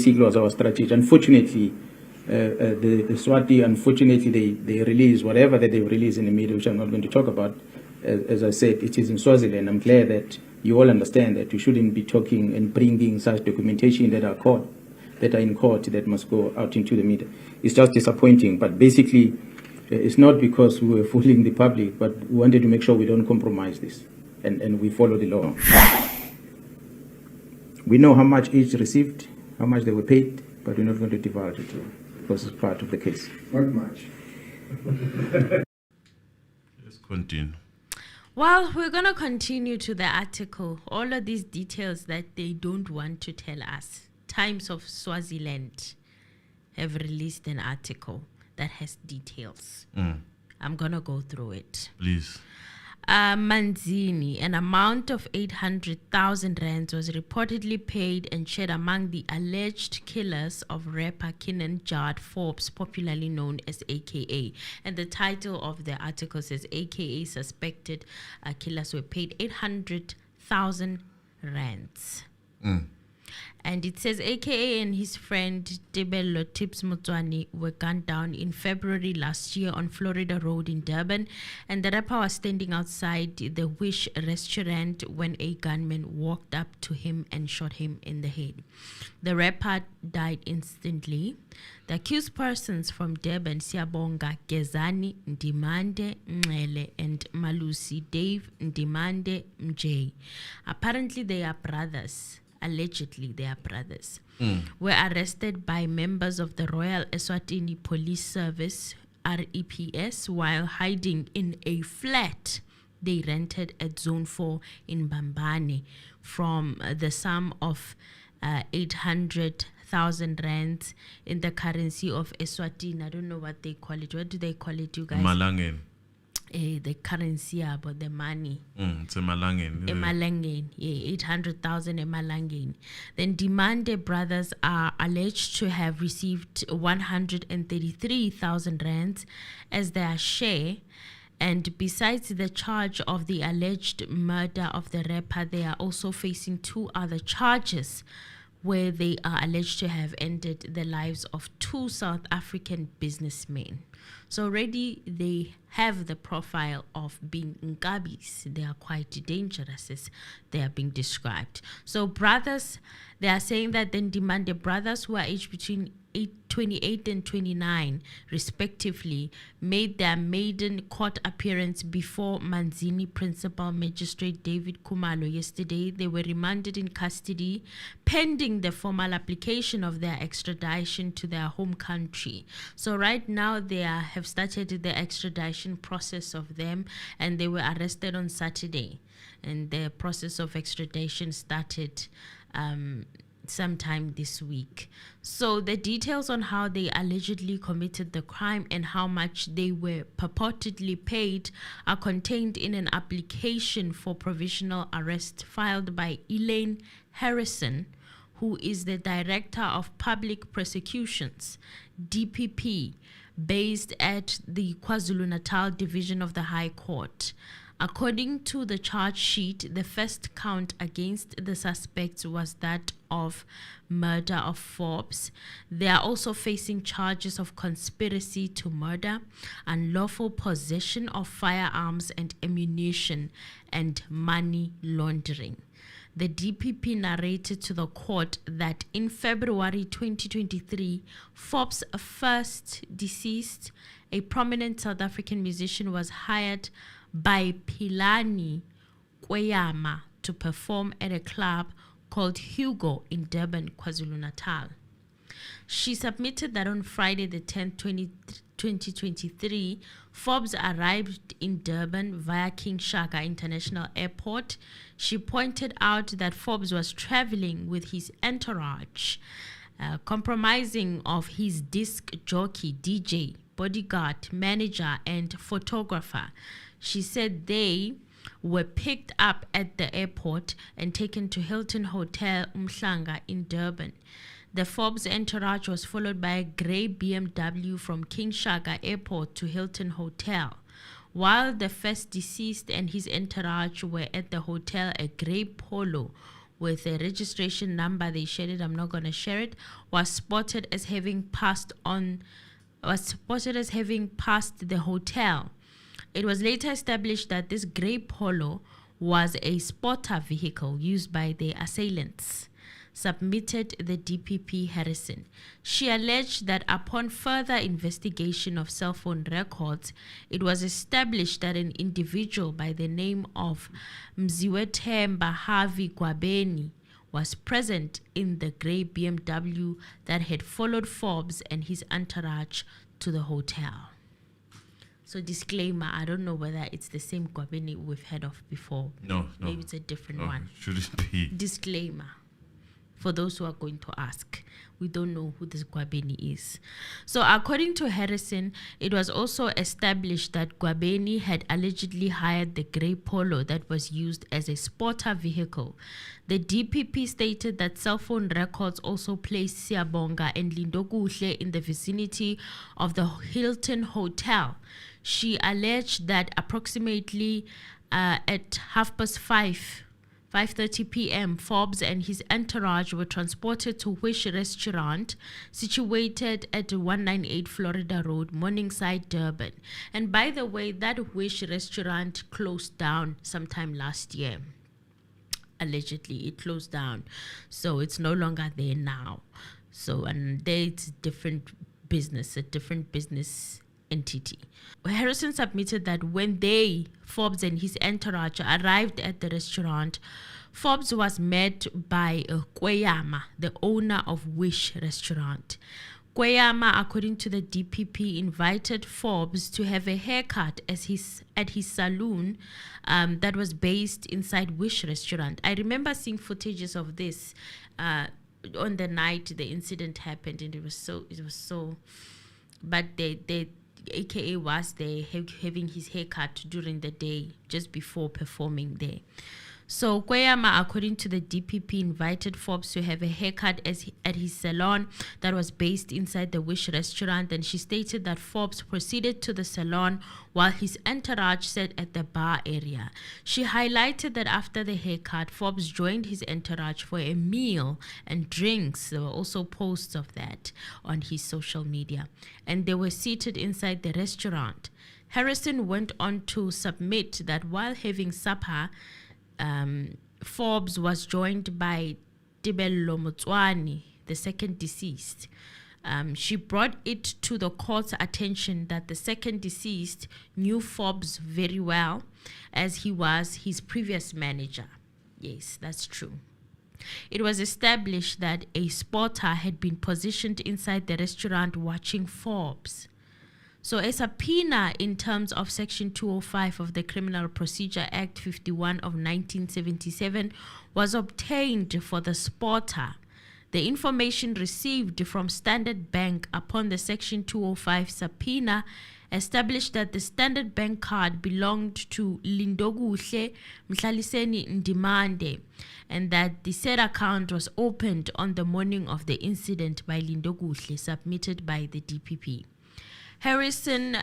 was our strategy. Unfortunately, the Swati, unfortunately, they release whatever that they release in the media, which I'm not going to talk about. As I said, it is in Swaziland. I'm glad that you all understand that you shouldn't be talking and bringing such documentation that are in court that must go out into the media. It's just disappointing. But basically, it's not because we were fooling the public, but we wanted to make sure we don't compromise this and we follow the law. We know how much each received, how much they were paid, but we're not going to divulge it because it's part of the case. Not much. Let's continue. Well, we're going to continue to the article. All of these details that they don't want to tell us. Times of Swaziland have released an article that has details. I'm going to go through it. Please. Manzini, an amount of 800,000 rands was reportedly paid and shared among the alleged killers of rapper Keenan Jard Forbes, popularly known as AKA. And the title of the article says AKA suspected killers were paid 800,000 rands. And it says AKA and his friend Tibz were gunned down in February last year on Florida Road in Durban, and the rapper was standing outside the Wish restaurant when a gunman walked up to him and shot him in the head. The rapper died instantly. The accused persons from Durban, Siyabonga Gezani Ndimande Ngcele and Malusi Dave Ndimande Mj. Apparently they are brothers. Allegedly they are brothers, were arrested by members of the Royal Eswatini Police Service, REPS, while hiding in a flat they rented at Zone 4 in Bambane from the sum of 800,000 rands in the currency of Eswatini. I don't know what they call it. What do they call it, you guys? Malangen. The currency, but the money. It's a Malangen. Emalangeni, 800,000 Emalangeni. Then Demande brothers are alleged to have received 133,000 rands as their share. And besides the charge of the alleged murder of the rapper, they are also facing 2 other charges where they are alleged to have ended the lives of 2 South African businessmen. So already they have the profile of being Ngabis. They are quite dangerous as they are being described. So brothers, they are saying that then Demanded brothers who are aged between 28 and 29 respectively made their maiden court appearance before Manzini Principal Magistrate David Kumalo yesterday. They were remanded in custody pending the formal application of their extradition to their home country. So right now they have started the extradition process of them, and they were arrested on Saturday, and the process of extradition started sometime this week. So the details on how they allegedly committed the crime and how much they were purportedly paid are contained in an application for provisional arrest filed by Elaine Harrison, who is the Director of Public Prosecutions, DPP, based at the KwaZulu-Natal Division of the High Court. According to the charge sheet, the first count against the suspects was that of murder of Forbes. They are also facing charges of conspiracy to murder, unlawful possession of firearms and ammunition, and money laundering. The DPP narrated to the court that in February 2023, Forbes' first deceased, a prominent South African musician, was hired by Philani Kweyama to perform at a club called Hugo in Durban, KwaZulu-Natal. She submitted that on Friday the 10th, 2023, Forbes arrived in Durban via King Shaka International Airport. She pointed out that Forbes was traveling with his entourage, comprising of his disc jockey, DJ, bodyguard, manager, and photographer. She said they were picked up at the airport and taken to Hilton Hotel Umhlanga in Durban. The Forbes entourage was followed by a grey BMW from King Shaka Airport to Hilton Hotel. While the first deceased and his entourage were at the hotel, a grey Polo with a registration number. They shared it. I'm not going to share it. Was spotted as having passed the hotel. It was later established that this grey Polo was a spotter vehicle used by the assailants, submitted the DPP Harrison. She alleged that upon further investigation of cell phone records, it was established that an individual by the name of Mziwethemba Harvey Gwabeni was present in the grey BMW that had followed Forbes and his entourage to the hotel. So disclaimer, I don't know whether it's the same Gwabeni we've heard of before. No. Maybe it's a different one. Shouldn't be. Disclaimer. For those who are going to ask, we don't know who this Gwabeni is. So according to Harrison, it was also established that Gwabeni had allegedly hired the grey Polo that was used as a spotter vehicle. The DPP stated that cell phone records also placed Siyabonga and Lindokuhle in the vicinity of the Hilton Hotel. She alleged that approximately at 5:30 p.m., Forbes and his entourage were transported to Wish Restaurant, situated at 198 Florida Road, Morningside, Durban. And by the way, that Wish Restaurant closed down sometime last year. Allegedly, it closed down. So it's no longer there now. So, and there it's different business, a different business entity. Harrison submitted that when Forbes and his entourage arrived at the restaurant, Forbes was met by Kweyama, the owner of Wish Restaurant. Kweyama, according to the DPP, invited Forbes to have a haircut at his saloon that was based inside Wish Restaurant. I remember seeing footages of this on the night the incident happened, and it was so. But they AKA was there having his haircut during the day just before performing there. So Kweyama, according to the DPP, invited Forbes to have a haircut at his salon that was based inside the Wish Restaurant, and she stated that Forbes proceeded to the salon while his entourage sat at the bar area. She highlighted that after the haircut, Forbes joined his entourage for a meal and drinks. There were also posts of that on his social media, and they were seated inside the restaurant. Harrison went on to submit that while having supper, Forbes was joined by Tibz, the second deceased. She brought it to the court's attention that the second deceased knew Forbes very well, as he was his previous manager. Yes, that's true. It was established that a spotter had been positioned inside the restaurant watching Forbes. So a subpoena in terms of Section 205 of the Criminal Procedure Act 51 of 1977 was obtained for the spotter. The information received from Standard Bank upon the Section 205 subpoena established that the Standard Bank card belonged to Lindokuhle Mhlaliseni Ndimande, and that the said account was opened on the morning of the incident by Lindokuhle, submitted by the DPP. Harrison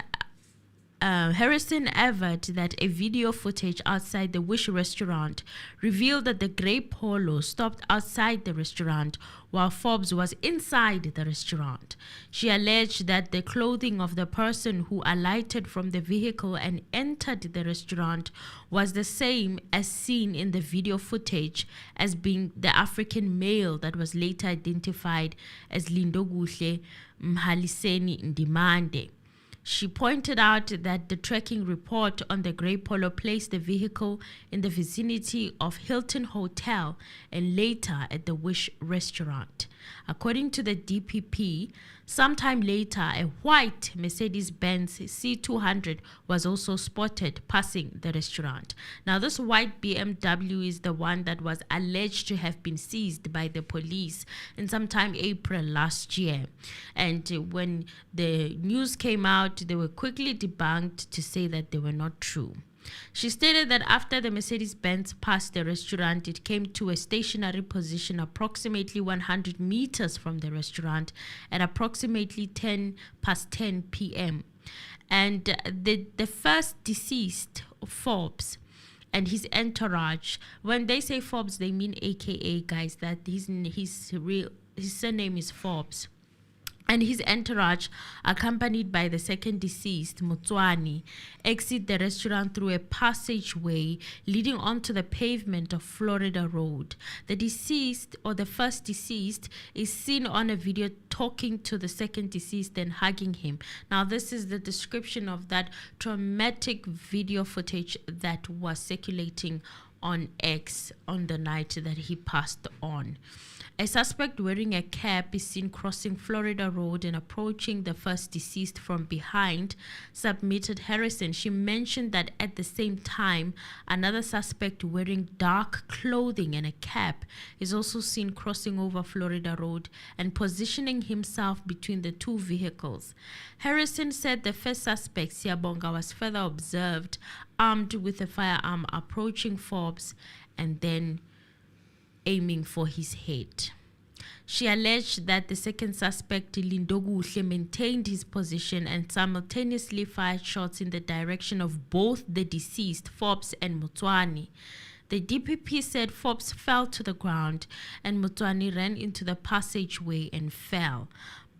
averred that a video footage outside the Wish Restaurant revealed that the grey Polo stopped outside the restaurant while Forbes was inside the restaurant. She alleged that the clothing of the person who alighted from the vehicle and entered the restaurant was the same as seen in the video footage, as being the African male that was later identified as Lindokuhle Mhlaliseni Ndimande. She pointed out that the tracking report on the grey Polo placed the vehicle in the vicinity of Hilton Hotel and later at the Wish Restaurant. According to the DPP, sometime later, a white Mercedes-Benz C200 was also spotted passing the restaurant. Now, this white BMW is the one that was alleged to have been seized by the police in sometime April last year. And when the news came out, they were quickly debunked to say that they were not true. She stated that after the Mercedes-Benz passed the restaurant, it came to a stationary position approximately 100 meters from the restaurant at approximately 10:10 p.m. And the first deceased, Forbes, and his entourage. When they say Forbes, they mean AKA, guys, that his surname is Forbes. And his entourage, accompanied by the second deceased, Mkhwanazi, exit the restaurant through a passageway leading onto the pavement of Florida Road. The deceased, or the first deceased, is seen on a video talking to the second deceased and hugging him. Now, this is the description of that traumatic video footage that was circulating on X on the night that he passed on. A suspect wearing a cap is seen crossing Florida Road and approaching the first deceased from behind, submitted Harrison. She mentioned that at the same time, another suspect wearing dark clothing and a cap is also seen crossing over Florida Road and positioning himself between the two vehicles. Harrison said the first suspect, Siyabonga, was further observed armed with a firearm approaching Forbes and then aiming for his head. She alleged that the second suspect, Lindoguhle, maintained his position and simultaneously fired shots in the direction of both the deceased, Forbes and Mkhwanazi. The DPP said Forbes fell to the ground and Mkhwanazi ran into the passageway and fell.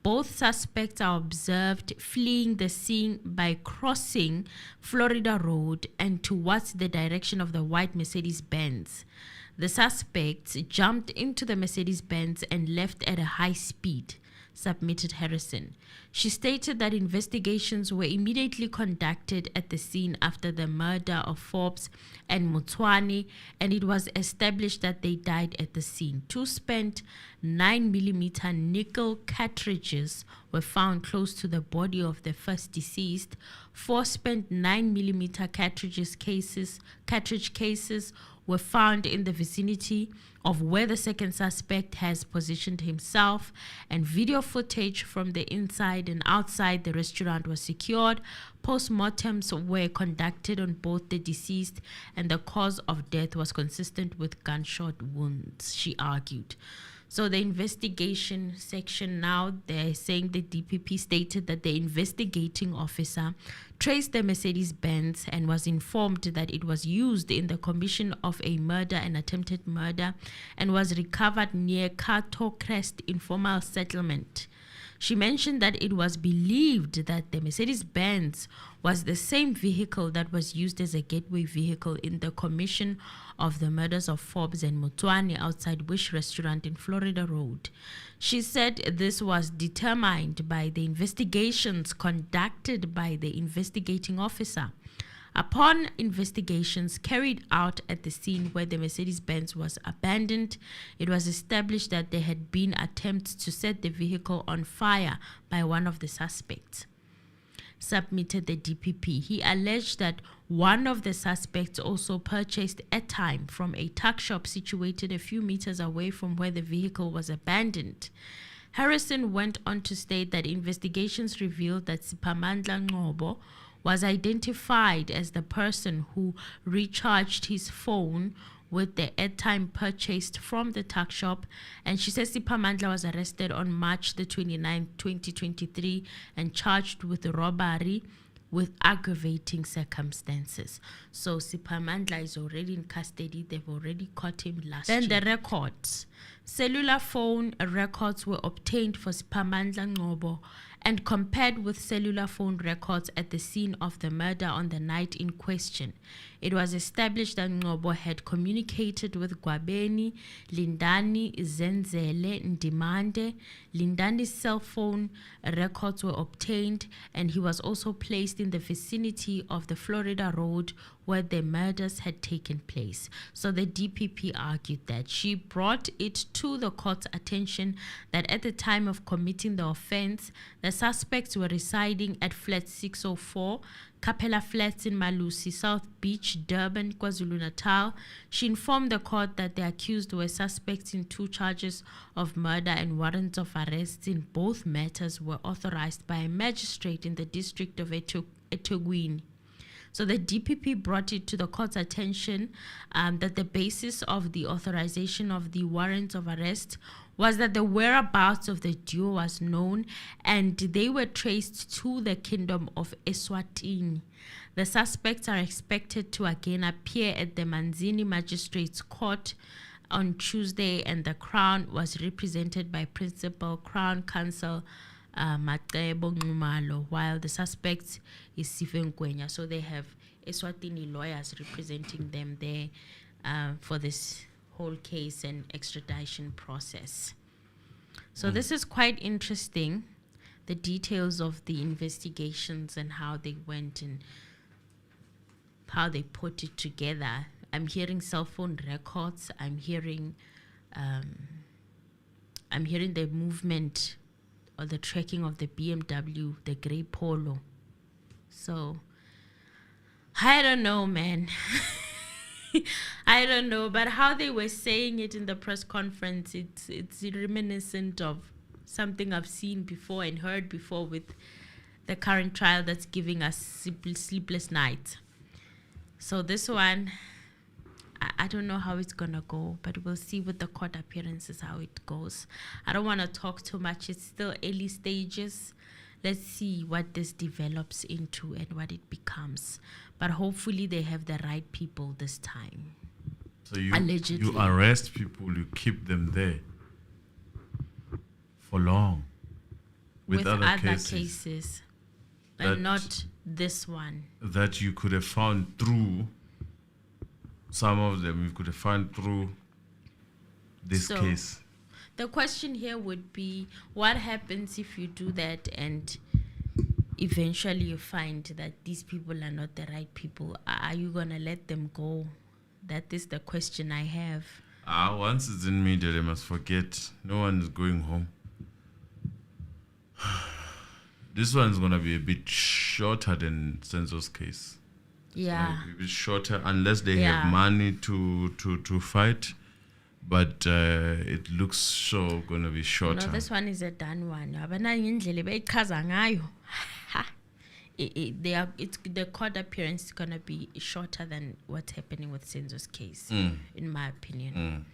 Both suspects are observed fleeing the scene by crossing Florida Road and towards the direction of the white Mercedes-Benz. The suspects jumped into the Mercedes-Benz and left at a high speed, submitted Harrison. She stated that investigations were immediately conducted at the scene after the murder of Forbes and Mkhwanazi, and it was established that they died at the scene. 2 spent 9mm nickel cartridges were found close to the body of the first deceased. 4 spent 9mm cartridge cases were found in the vicinity of where the second suspect has positioned himself, and video footage from the inside and outside the restaurant was secured. Postmortems were conducted on both the deceased, and the cause of death was consistent with gunshot wounds, she argued. So the investigation section now, they're saying the DPP stated that the investigating officer traced the Mercedes-Benz and was informed that it was used in the commission of a murder and attempted murder and was recovered near Cato Crest Informal Settlement. She mentioned that it was believed that the Mercedes-Benz was the same vehicle that was used as a gateway vehicle in the commission of the murders of Forbes and Mkhwanazi outside Wish Restaurant in Florida Road. She said this was determined by the investigations conducted by the investigating officer. Upon investigations carried out at the scene where the Mercedes-Benz was abandoned, it was established that there had been attempts to set the vehicle on fire by one of the suspects, submitted the DPP. He alleged that one of the suspects also purchased airtime from a tuck shop situated a few meters away from where the vehicle was abandoned. Harrison went on to state that investigations revealed that Siphamandla Ngcobo was identified as the person who recharged his phone with the airtime purchased from the tuck shop, and she says Siphamandla was arrested on March the 29th, 2023 and charged with robbery with aggravating circumstances. So Siphamandla is already in custody. They've already caught him last year. Then the records. Cellular phone records were obtained for Siphamandla Ngcobo and compared with cellular phone records at the scene of the murder on the night in question. It was established that Ngcobo had communicated with Gwabeni, Lindani, Zenzele, Ndimande. Lindani's cell phone records were obtained, and he was also placed in the vicinity of the Florida Road where the murders had taken place. So the DPP argued that she brought it to the court's attention that at the time of committing the offense, the suspects were residing at flat 604, Capella Flats in Malusi, South Beach, Durban, KwaZulu-Natal. She informed the court that the accused were suspects in 2 charges of murder, and warrants of arrest in both matters were authorized by a magistrate in the district of eThekwini. So the DPP brought it to the court's attention that the basis of the authorization of the warrant of arrest was that the whereabouts of the duo was known and they were traced to the kingdom of Eswatini. The suspects are expected to again appear at the Manzini Magistrates Court on Tuesday, and the Crown was represented by Principal Crown Counsel Macebo Nxumalo, while the suspect is Sife Ngwenya. So they have Eswatini lawyers representing them there for this whole case and extradition process. So this is quite interesting, the details of the investigations and how they went and how they put it together. I'm hearing cell phone records. I'm hearing the movement or the tracking of the BMW, the grey Polo. So I don't know, man. I don't know, but how they were saying it in the press conference, it's reminiscent of something I've seen before and heard before with the current trial that's giving us sleepless nights. So this one, I don't know how it's gonna go, but we'll see with the court appearances how it goes. I don't want to talk too much. It's still early stages. Let's see what this develops into and what it becomes. But hopefully they have the right people this time. So you Allegedly. you arrest people, you keep them there for long with other cases and not this one. that you could have found through some of them. You could have found through this So, case. The question here would be, what happens if you do that and eventually you find that these people are not the right people? Are you going to let them go? That is the question I have. Once it's in media, they must forget. No one is going home. This one's going to be a bit shorter than Senzo's case. Yeah. A bit shorter unless they have money to fight. But it looks so going to be shorter. No, this one is a done one. The court appearance is going to be shorter than what's happening with Senzo's case, in my opinion.